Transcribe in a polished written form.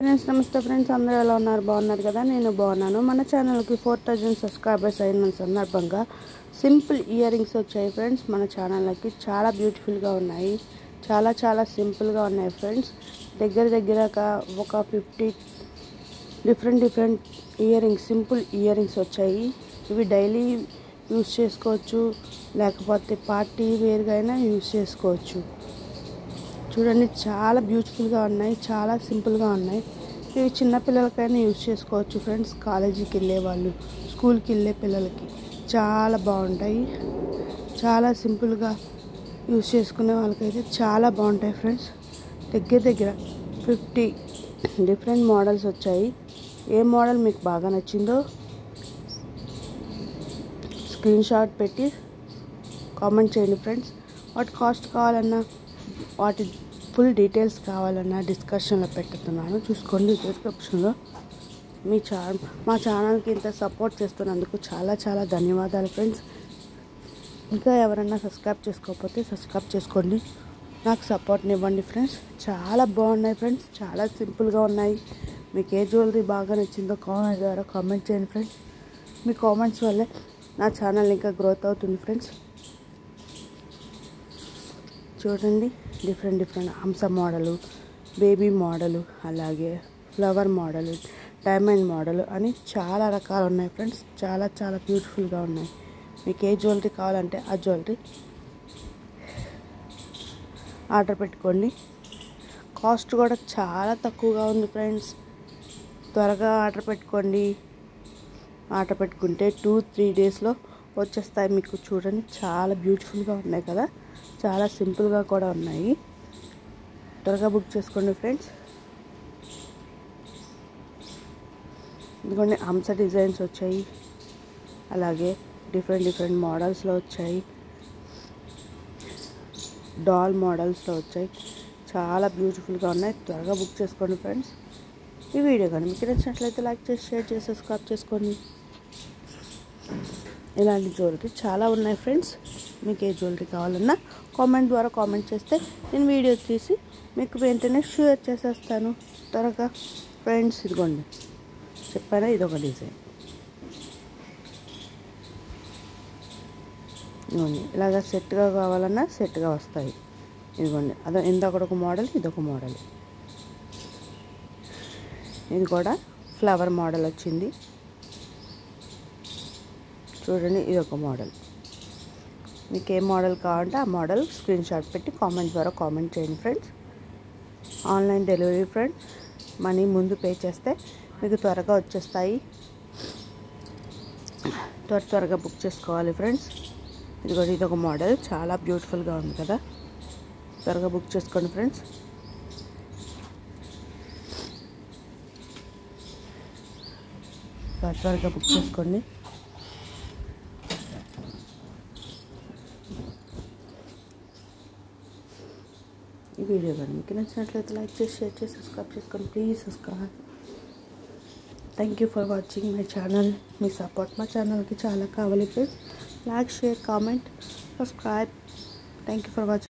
Friends నమస్తే friends, అందరూ ఎలా ఉన్నారు? బాగున్నారు కదా? నేను బాగున్నాను. మన ఛానల్కి 4000 సబ్స్క్రైబర్స్ అయిన సందర్భంగా సింపుల్ ఇయర్ రింగ్స్ వచ్చాయి ఫ్రెండ్స్. మన ఛానల్కి చాలా బ్యూటిఫుల్గా ఉన్నాయి, చాలా సింపుల్గా ఉన్నాయి ఫ్రెండ్స్. దగ్గర ఒక 50 different ear rings, simple ear rings వచ్చాయి. ఇవి డైలీ యూస్ చేసుకోవచ్చు, లేకపోతే పార్టీ వేర్గా అయినా యూస్ చేసుకోవచ్చు. చూడండి, చాలా బ్యూటిఫుల్గా ఉన్నాయి, చాలా సింపుల్గా ఉన్నాయి. ఇవి చిన్నపిల్లలకైనా యూజ్ చేసుకోవచ్చు ఫ్రెండ్స్. కాలేజీకి వెళ్ళే వాళ్ళు, స్కూల్కి వెళ్ళే పిల్లలకి చాలా బాగుంటాయి. చాలా సింపుల్గా యూజ్ చేసుకునే వాళ్ళకైతే చాలా బాగుంటాయి ఫ్రెండ్స్. దగ్గర 50 డిఫరెంట్ మోడల్స్ వచ్చాయి. ఏ మోడల్ మీకు బాగా నచ్చిందో స్క్రీన్ షాట్ పెట్టి కామెంట్ చేయండి ఫ్రెండ్స్. వాటి కాస్ట్ కావాలన్నా, వాటి ఫుల్ డీటెయిల్స్ కావాలన్నా డిస్కషన్లో పెట్టుతున్నాను, చూసుకోండి డిస్క్రిప్షన్లో. మా ఛానల్కి ఇంత సపోర్ట్ చేస్తున్నందుకు చాలా ధన్యవాదాలు ఫ్రెండ్స్. ఇంకా ఎవరైనా సబ్స్క్రైబ్ చేసుకోకపోతే సబ్స్క్రైబ్ చేసుకోండి, నాకు సపోర్ట్ని ఇవ్వండి ఫ్రెండ్స్. చాలా బాగున్నాయి ఫ్రెండ్స్, చాలా సింపుల్గా ఉన్నాయి. మీకు ఏ జ్యువెలరీ బాగా నచ్చిందో కామెంట్ ద్వారా కామెంట్ చేయండి ఫ్రెండ్స్. మీ కామెంట్స్ వల్లే నా ఛానల్ ఇంకా గ్రోత్ అవుతుంది ఫ్రెండ్స్. చూడండి, డిఫరెంట్ హంస మోడలు, బేబీ మోడలు, అలాగే ఫ్లవర్ మోడలు, డైమండ్ మోడలు అని చాలా రకాలు ఉన్నాయి ఫ్రెండ్స్. చాలా బ్యూటిఫుల్గా ఉన్నాయి. మీకు ఏ జ్యువెలరీ కావాలంటే ఆ జ్యువెలరీ ఆర్డర్ పెట్టుకోండి. కాస్ట్ కూడా చాలా తక్కువగా ఉంది ఫ్రెండ్స్. త్వరగా ఆర్డర్ పెట్టుకోండి. ఆర్డర్ పెట్టుకుంటే 2-3 డేస్లో వచ్చేస్తాయి మీకు. చూడండి, చాలా బ్యూటిఫుల్గా ఉన్నాయి కదా, చాలా సింపుల్గా కూడా ఉన్నాయి. త్వరగా బుక్ చేసుకోండి ఫ్రెండ్స్. ఇదిగోండి, హంస డిజైన్స్ వచ్చాయి, అలాగే డిఫరెంట్ మోడల్స్లో వచ్చాయి, డాల్ మోడల్స్లో వచ్చాయి. చాలా బ్యూటిఫుల్గా ఉన్నాయి. త్వరగా బుక్ చేసుకోండి ఫ్రెండ్స్. ఈ వీడియో కానీ మీకు నచ్చినట్లయితే లైక్ చేసి, షేర్ చేసి, సబ్స్క్రైబ్ చేసుకోండి. ఇలాంటి జ్యువెలరీ చాలా ఉన్నాయి ఫ్రెండ్స్. మీకు ఏ జ్యువెలరీ కావాలన్నా కామెంట్ ద్వారా కామెంట్ చేస్తే నేను వీడియో తీసి మీకు వెంటనే షేర్ చేసేస్తాను త్వరగా ఫ్రెండ్స్. ఇదిగోండి, చెప్పారా, ఇదొక డిజైన్. ఇదిగోండి, ఇలాగ సెట్గా కావాలన్నా సెట్గా వస్తాయి. ఇదిగోండి, ఇంకొక మోడల్, ఇదొక మోడల్. ఇది కూడా ఫ్లవర్ మోడల్ వచ్చింది. చూడండి, ఇదొక మోడల్. మీకు ఏ మోడల్ కావాలంటే ఆ మోడల్ స్క్రీన్ షాట్ పెట్టి కామెంట్ ద్వారా కామెంట్ చేయండి friends. Online delivery friends. Money ముందు పే చేస్తే మీకు త్వరగా వచ్చేస్తాయి. త్వరగా బుక్ చేసుకోవాలి ఫ్రెండ్స్. ఇదొక మోడల్, చాలా బ్యూటిఫుల్గా ఉంది కదా. త్వరగా బుక్ చేసుకోండి ఫ్రెండ్స్. త్వరగా బుక్ చేసుకోండి. ఈ వీడియో కానీ మీకు నచ్చినట్లయితే లైక్ చేసి, షేర్ చేసి, సబ్స్క్రైబ్ చేసుకోండి. Please subscribe. Thank you for watching my channel. Me support మా ఛానల్కి చాలా కావాలి friends. Like, share, comment, subscribe. Thank you for watching.